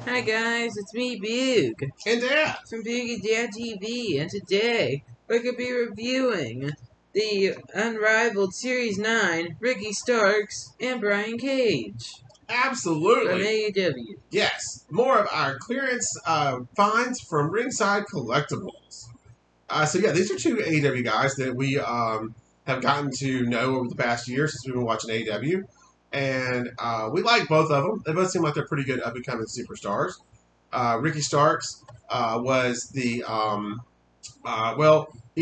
Hi guys, it's me, Bug, And Dad. from Bug and Dad TV, and today we're going to be reviewing the Unrivaled Series 9, Ricky Starks and Brian Cage from Absolutely. AEW. Yes. More of our clearance finds from Ringside Collectibles. So these are two AEW guys that we have gotten to know over the past year since we've been watching AEW. And we like both of them. They both seem like they're pretty good up-and-coming superstars. Ricky Starks was he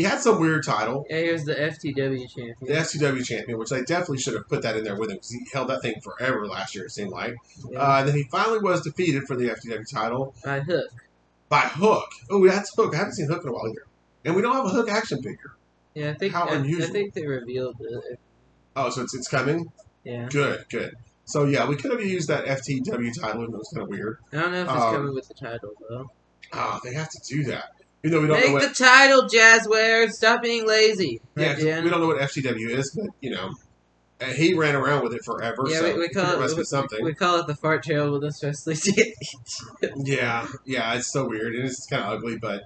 had some weird title. Yeah, he was the FTW champion. The SCW champion, which they definitely should have put that in there with him because he held that thing forever last year, it seemed like. Yeah. And then he finally was defeated for the FTW title. By Hook. By Hook. Oh, that's Hook. I haven't seen Hook in a while either. And we don't have a Hook action figure. Yeah, I think How unusual. I think they revealed it. Oh, so it's coming? Yeah. Good. So, we could have used that FTW title, and it was kind of weird. I don't know if it's coming with the title, though. Oh, they have to do that. You know, we don't Make know what the title, Jazzware. Stop being lazy. Yeah, Right, we don't know what FTW is, but, he ran around with it forever, yeah, so we call it must be something. We call it the fart trail with us wrestling championship. Yeah, it's so weird. And it's kind of ugly, but,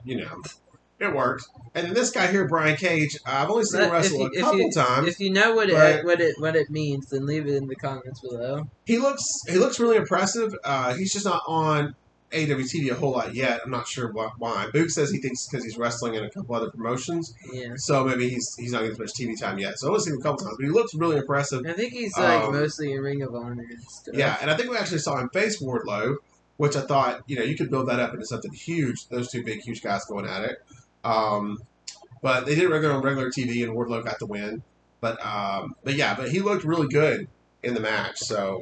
it works. And then this guy here, Brian Cage, I've only seen him wrestle a couple times. If you know what it means, then leave it in the comments below. He looks really impressive. He's just not on AEW TV a whole lot yet. I'm not sure why. Boog says he thinks because he's wrestling in a couple other promotions. Yeah. So maybe he's not getting as much TV time yet. So I've only seen him a couple times, but he looks really impressive. I think he's mostly in Ring of Honor and stuff. Yeah, and I think we actually saw him face Wardlow, which I thought you could build that up into something huge. Those two big, huge guys going at it. But they did it on regular TV, and Wardlow got the win. But he looked really good in the match. So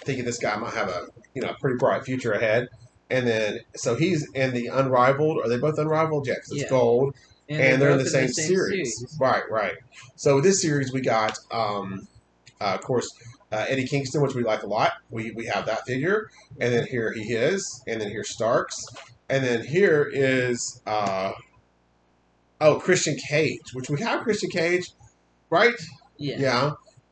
thinking this guy might have a pretty bright future ahead. And then so he's in the Unrivaled. Are they both Unrivaled? Yeah, because it's gold, and they're in the same series. Right. So with this series, we got of course Eddie Kingston, which we like a lot. We have that figure, and then here he is, and then here's Starks. And then here is, Christian Cage, which we have Christian Cage, right? Yeah.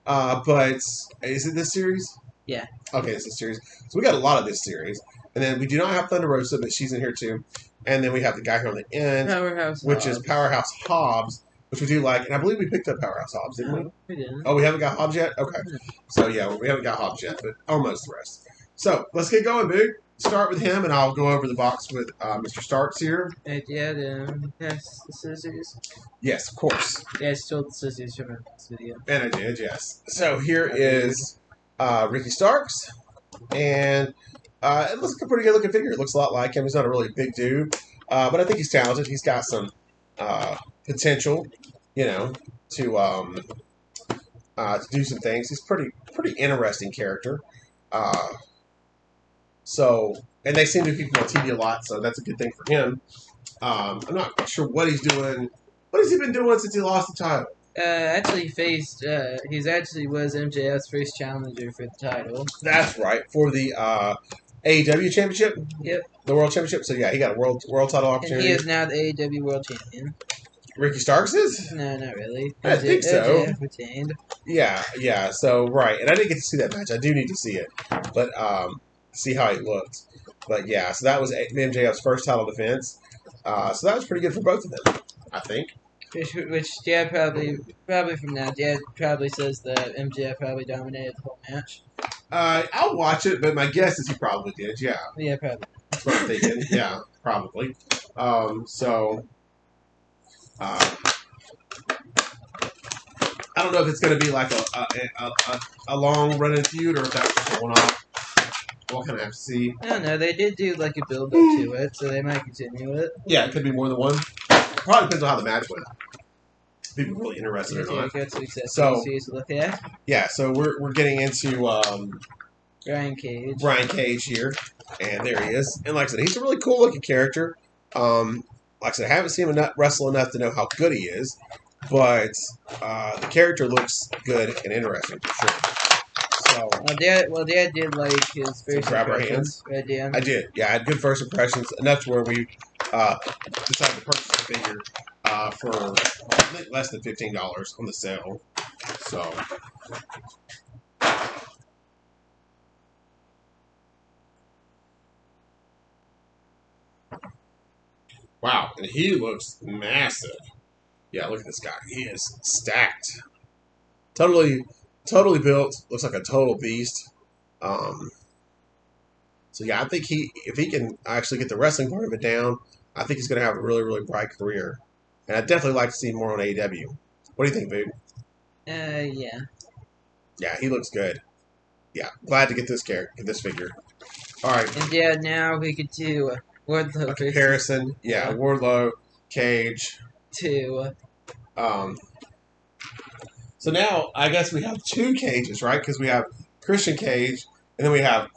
Yeah. But is it this series? Yeah. Okay, it's this series. So we got a lot of this series. And then we do not have Thunder Rosa, but she's in here too. And then we have the guy here on the end, which is Powerhouse Hobbs, which we do like. And I believe we picked up Powerhouse Hobbs, didn't we? We didn't. Oh, we haven't got Hobbs yet? Okay. So, we haven't got Hobbs yet, but almost the rest. So, let's get going, Big. Start with him, and I'll go over the box with Mr. Starks here. Pass the scissors. Yes, of course. Yeah, I stole the scissors from this video. And I did, yes. So here is Ricky Starks, and it looks like a pretty good looking figure. It looks a lot like him. He's not a really big dude, but I think he's talented. He's got some potential, to do some things. He's pretty interesting character. And they seem to keep him on TV a lot, so that's a good thing for him. I'm not sure what he's doing. What has he been doing since he lost the title? Actually faced, he's actually was MJF's first challenger for the title. That's right, for the AEW Championship? Yep. The World Championship? So, he got a world title opportunity. And he is now the AEW World Champion. Ricky Starks is? No, not really. I think so. MJF retained. Yeah, so, right. And I didn't get to see that match. I do need to see it. But, see how he looked. But, so that was MJF's first title defense. So that was pretty good for both of them, I think. Which Dad probably from now, Dad probably says that MJF probably dominated the whole match. I'll watch it, but my guess is he probably did, yeah. Yeah, probably. That's what I'm thinking, yeah, probably. I don't know if it's going to be like a long-running feud, or if that's just a one-off. We'll kind of have to see. I don't know. They did do like a build-up to it, so they might continue it. Yeah, it could be more than one. Probably depends on how the match went. People really interested or not. So we're getting into Brian Cage. Brian Cage here, and there he is. And like I said, he's a really cool looking character. Like I said, I haven't seen him wrestle enough to know how good he is, but the character looks good and interesting for sure. So, Dad did like his first grab our hands. Right, Dan? I did. Yeah, I had good first impressions, enough to where we decided to purchase the figure for I think less than $15 on the sale. So. Wow, and he looks massive. Yeah, look at this guy. He is stacked. Totally, totally built. Looks like a total beast. Um, so yeah, I think if he can actually get the wrestling part of it down, I think he's going to have a really, really bright career. And I'd definitely like to see more on AEW. What do you think, babe? Yeah. Yeah, he looks good. Yeah, glad to get this character, this figure. All right, And yeah, now we could do Wardlow a versus comparison. Yeah, Wardlow, Cage. two. Um, so now I guess we have two Cages, right? Because we have Christian Cage, and then we have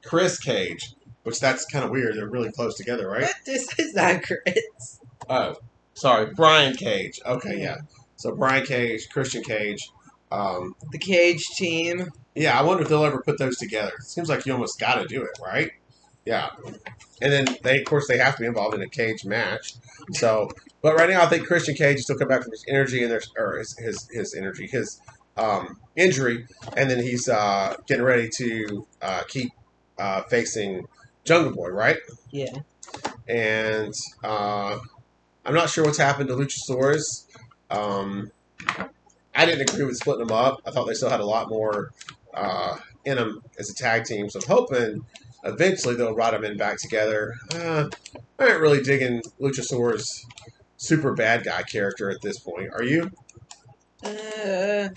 Chris Cage, which that's kind of weird. They're really close together, right? What? This is not Chris. Oh, sorry, Brian Cage. Okay, yeah. So Brian Cage, Christian Cage. The Cage team. Yeah, I wonder if they'll ever put those together. It seems like you almost got to do it, right? Yeah. And then they, of course, they have to be involved in a cage match. So, but right now, I think Christian Cage is still come back from his energy and his energy, his injury, and then he's getting ready to keep facing Jungle Boy, right? Yeah. And I'm not sure what's happened to Luchasaurus. I didn't agree with splitting them up. I thought they still had a lot more in them as a tag team. So I'm hoping eventually they'll ride them in back together. I ain't really digging Luchasaurus' super bad guy character at this point. Are you? I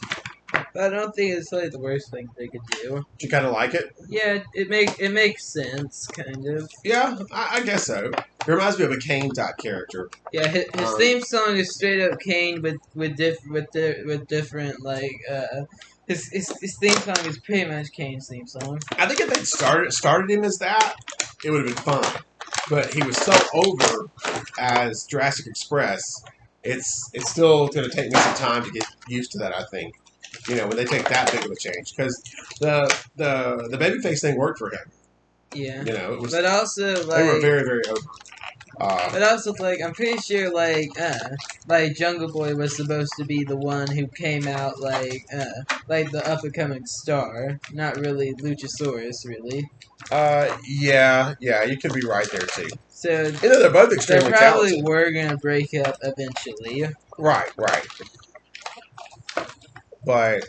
don't think it's like the worst thing they could do. Do you kind of like it? Yeah, it makes sense, kind of. Yeah, I guess so. It reminds me of a Kane type character. Yeah, his theme song is straight up Kane with different like his theme song is pretty much Kane's theme song. I think if they'd started him as that, it would have been fine. But he was so over as Jurassic Express. It's still going to take me some time to get used to that. I think, when they take that big of a change, because the babyface thing worked for him. Yeah, it was. But also, like, they were very, very over. But also, like, I'm pretty sure, like Jungle Boy was supposed to be the one who came out, like the up-and-coming star, not really Luchasaurus, really. Yeah, you could be right there too. So they're both extremely they probably talented. were gonna break up eventually. Right. But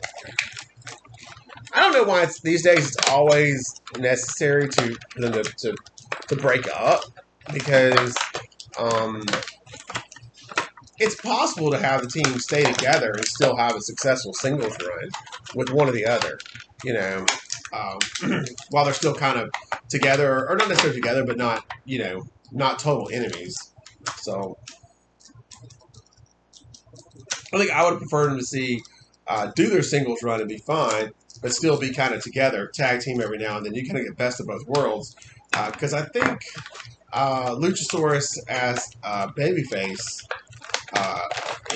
I don't know why these days it's always necessary for them to break up, because it's possible to have the team stay together and still have a successful singles run with one or the other, while they're still kind of together, or not necessarily together, but not total enemies. So I think I would have preferred them to see do their singles run and be fine, but still be kind of together, tag team every now and then. You kind of get best of both worlds, because I think Luchasaurus as babyface,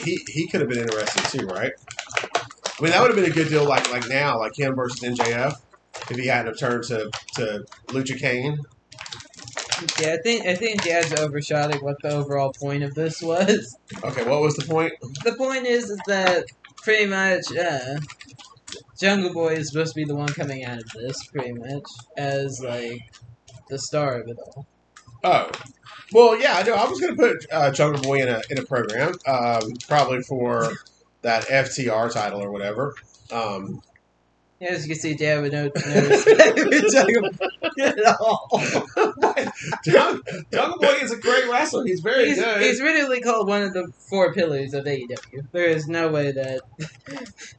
he could have been interesting too, right? I mean, that would have been a good deal, like now, like him versus MJF, if he hadn't have turned to Lucha Kane. Yeah, I think Dad's overshotting what the overall point of this was. Okay, what was the point? The point is that pretty much Jungle Boy is supposed to be the one coming out of this, pretty much, as like the star of it all. Oh, well, yeah, no, I was going to put Jungle Boy in a program, probably for that FTR title or whatever. Yeah, as you can see, Dad would know Jungle Boy at all. Jungle Boy is a great wrestler. He's very good. He's literally called one of the 4 pillars of AEW. There is no way that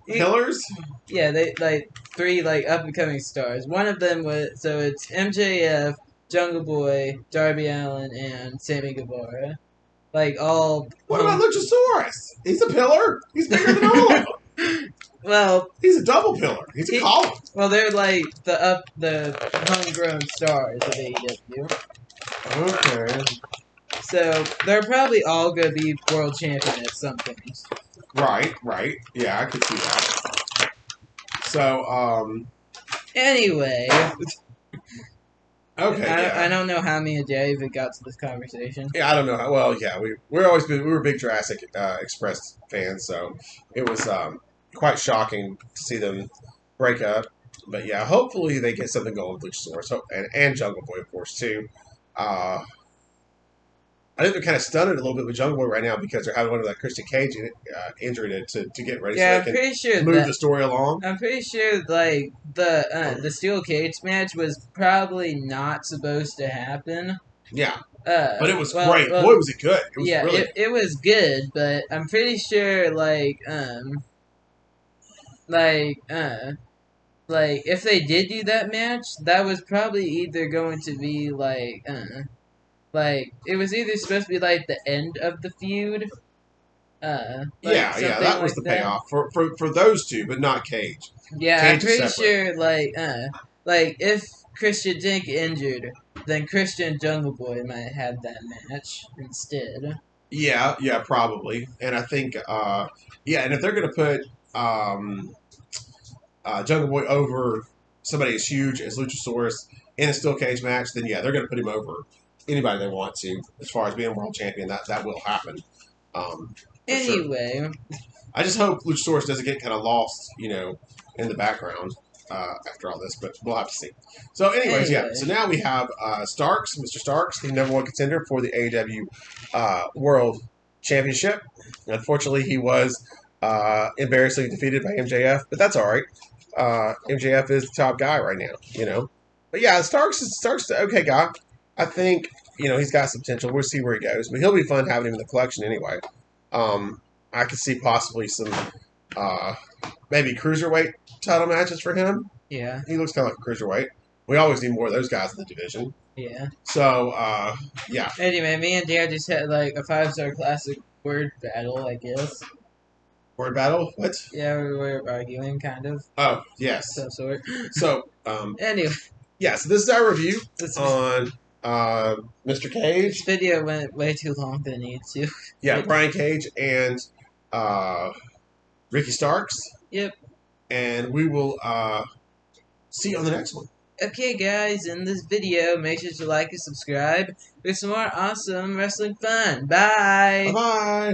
pillars. Yeah, they like 3 like up and coming stars. One of them was it's MJF, Jungle Boy, Darby Allin, and Sammy Guevara. Like all. What about Luchasaurus? He's a pillar. He's bigger than all of them. Well, he's a double pillar. He's a column. Well, they're like the homegrown stars of AEW. Okay. So they're probably all gonna be world champion at some point. Right. Yeah, I could see that. So, Anyway. Okay. I don't know how me and Jay even got to this conversation. Yeah, I don't know. Well, yeah, we were big Jurassic Express fans, so it was quite shocking to see them break up. But yeah, hopefully they get something going with Luchasaurus and Jungle Boy, of course, too. I think they're kind of stunned a little bit with Jungle Boy right now because they're having one of that Christian Cage injury to get ready Yeah, so I'm they can pretty sure move that the story along. I'm pretty sure like the steel cage match was probably not supposed to happen. Yeah, but it was Well, great. Boy, was it good! It was yeah, really it was good, but I'm pretty sure like like if they did do that match, that was probably either going to be like it was either supposed to be like the end of the feud, like yeah. something That was like the that. payoff for those two, but not Cage. Yeah, I'm Cage is pretty separate. sure like if Christian didn't get injured, then Christian Jungle Boy might have that match instead. Yeah, probably. And I think, yeah, and if they're going to put Jungle Boy over somebody as huge as Luchasaurus in a steel cage match, then yeah, they're going to put him over anybody they want to. As far as being world champion, that will happen for sure. Anyway, I just hope Luchasaurus doesn't get kind of lost, in the background after all this, but we'll have to see. So, anyways, yeah. anyway, So now we have Starks, Mr. Starks, the number one contender for the AEW World Championship. Unfortunately, he was embarrassingly defeated by MJF, but that's all right. MJF is the top guy right now. But yeah, Starks the okay guy. I think he's got some potential. We'll see where he goes, but he'll be fun having him in the collection anyway. I could see possibly some maybe cruiserweight title matches for him. yeah, He looks kind of like a cruiserweight. We always need more of those guys in the division. yeah. So yeah, Anyway, me and Dan just had like a 5-star classic word battle, I guess. word battle. What? Yeah, we were arguing, kind of, Oh yes. some sort. So Anyway, yeah. So this is our review this, on Mr. this Cage. video went way too long than it needs to. Yeah, Brian Cage and Ricky Starks. Yep. And we will see you on the next one. Okay, guys, in this video, make sure to like and subscribe for some more awesome wrestling fun. Bye! Bye bye.